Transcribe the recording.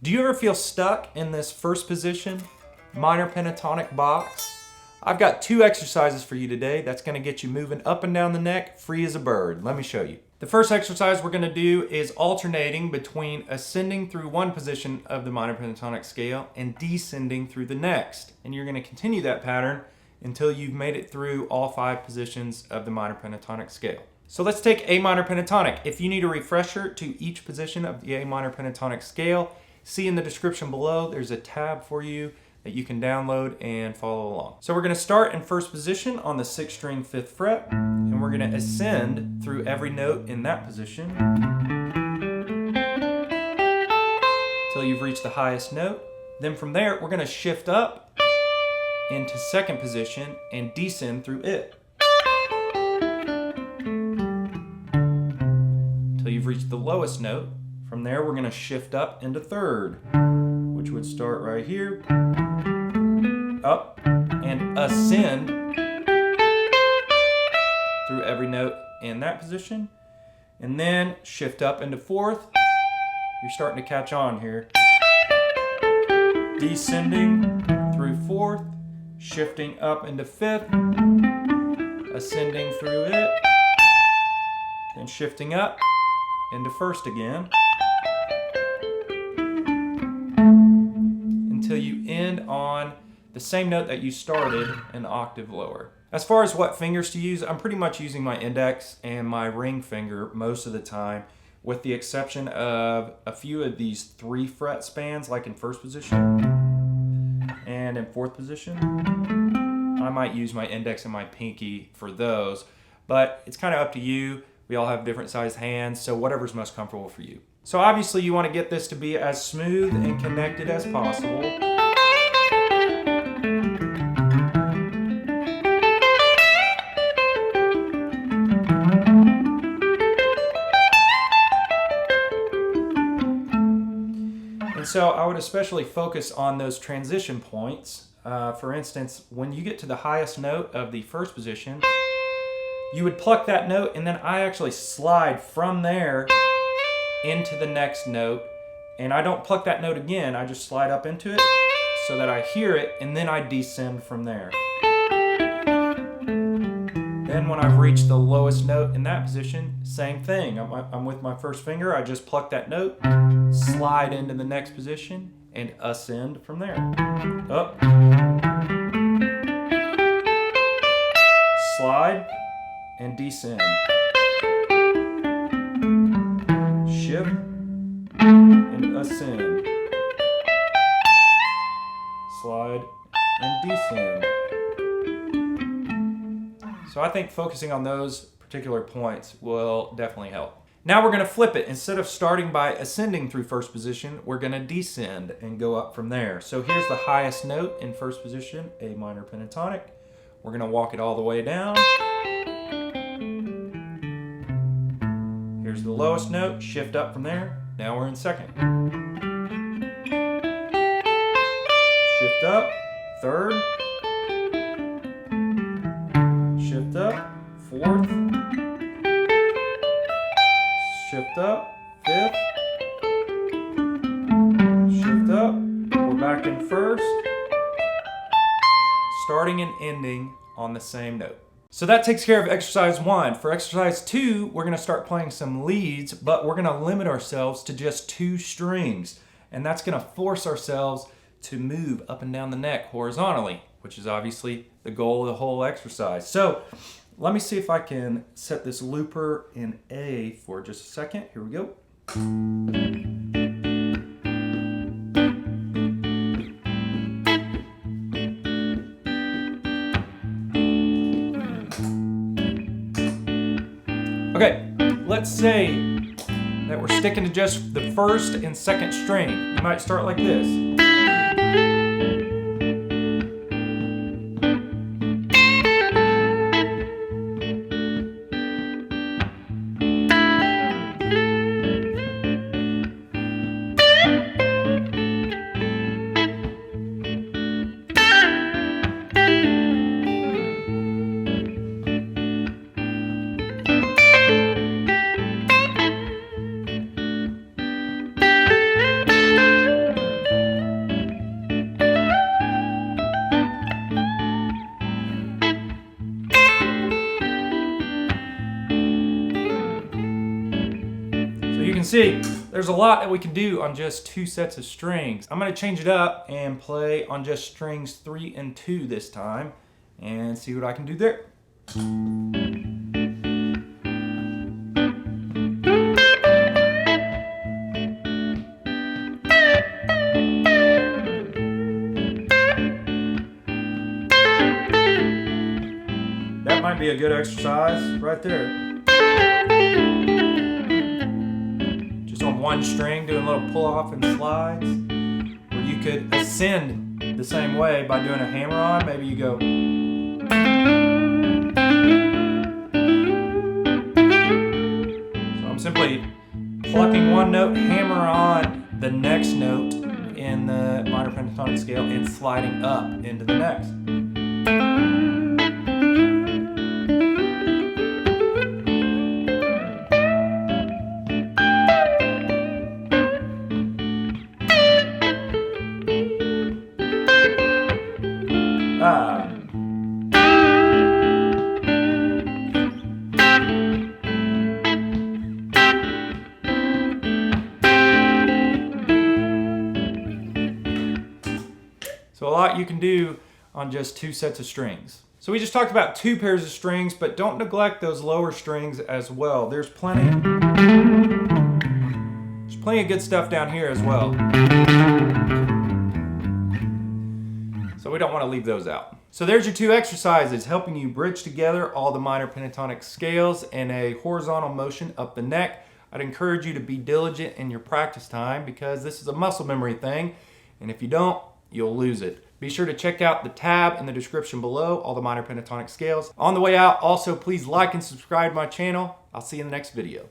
Do you ever feel stuck in this first position, minor pentatonic box? I've got 2 exercises for you today that's going to get you moving up and down the neck, free as a bird. Let me show you. The first exercise we're going to do is alternating between ascending through one position of the minor pentatonic scale and descending through the next. And you're going to continue that pattern until you've made it through all 5 positions of the minor pentatonic scale. So let's take A minor pentatonic. If you need a refresher to each position of the A minor pentatonic scale, see in the description below, there's a tab for you that you can download and follow along. So we're going to start in first position on the 6th string 5th fret, and we're going to ascend through every note in that position until you've reached the highest note. Then from there, we're going to shift up into 2nd position and descend through it until you've reached the lowest note. From there, we're going to shift up into 3rd, which would start right here, up, and ascend through every note in that position, and then shift up into 4th. You're starting to catch on here. Descending through 4th, shifting up into 5th, ascending through it, then shifting up into 1st again, until you end on the same note that you started an octave lower. As far as what fingers to use, I'm pretty much using my index and my ring finger most of the time, with the exception of a few of these 3 fret spans, like in 1st position and in 4th position. I might use my index and my pinky for those, but it's kind of up to you. We all have different sized hands, so whatever's most comfortable for you. So obviously you want to get this to be as smooth and connected as possible. And so I would especially focus on those transition points. For instance, when you get to the highest note of the 1st position, you would pluck that note, and then I actually slide from there into the next note, and I don't pluck that note again, I just slide up into it so that I hear it, and then I descend from there. Then when I've reached the lowest note in that position, same thing. I'm with my 1st finger, I just pluck that note, slide into the next position, and ascend from there. Up. Slide and descend. Shift and ascend. Slide and descend. So I think focusing on those particular points will definitely help. Now we're going to flip it. Instead of starting by ascending through 1st position, we're going to descend and go up from there. So here's the highest note in 1st position, A minor pentatonic. We're going to walk it all the way down. Here's the lowest note, shift up from there. Now we're in 2nd. Shift up, 3rd. Shift up, 4th. Shift up, 5th. Shift up, we're back in 1st. Starting and ending on the same note. So that takes care of exercise 1. For exercise 2, we're going to start playing some leads, but we're going to limit ourselves to just 2 strings. And that's going to force ourselves to move up and down the neck horizontally, which is obviously the goal of the whole exercise. So let me see if I can set this looper in A for just a second. Here we go. Okay, let's say that we're sticking to just the 1st and 2nd string. You might start like this. see, there's a lot that we can do on just 2 sets of strings. I'm going to change it up and play on just strings 3 and 2 this time and see what I can do there. That might be a good exercise right there. Just on one string, doing a little pull off and slides. Or you could ascend the same way by doing a hammer on. Maybe you go. So I'm simply plucking one note, hammer on the next note in the minor pentatonic scale, and sliding up into the next. So a lot you can do on just 2 sets of strings. So we just talked about 2 pairs of strings, but don't neglect those lower strings as well. There's plenty of good stuff down here as well. So we don't want to leave those out. So there's your 2 exercises helping you bridge together all the minor pentatonic scales in a horizontal motion up the neck. I'd encourage you to be diligent in your practice time because this is a muscle memory thing, and if you don't, you'll lose it. Be sure to check out the tab in the description below, all the minor pentatonic scales. On the way out, also please like and subscribe to my channel. I'll see you in the next video.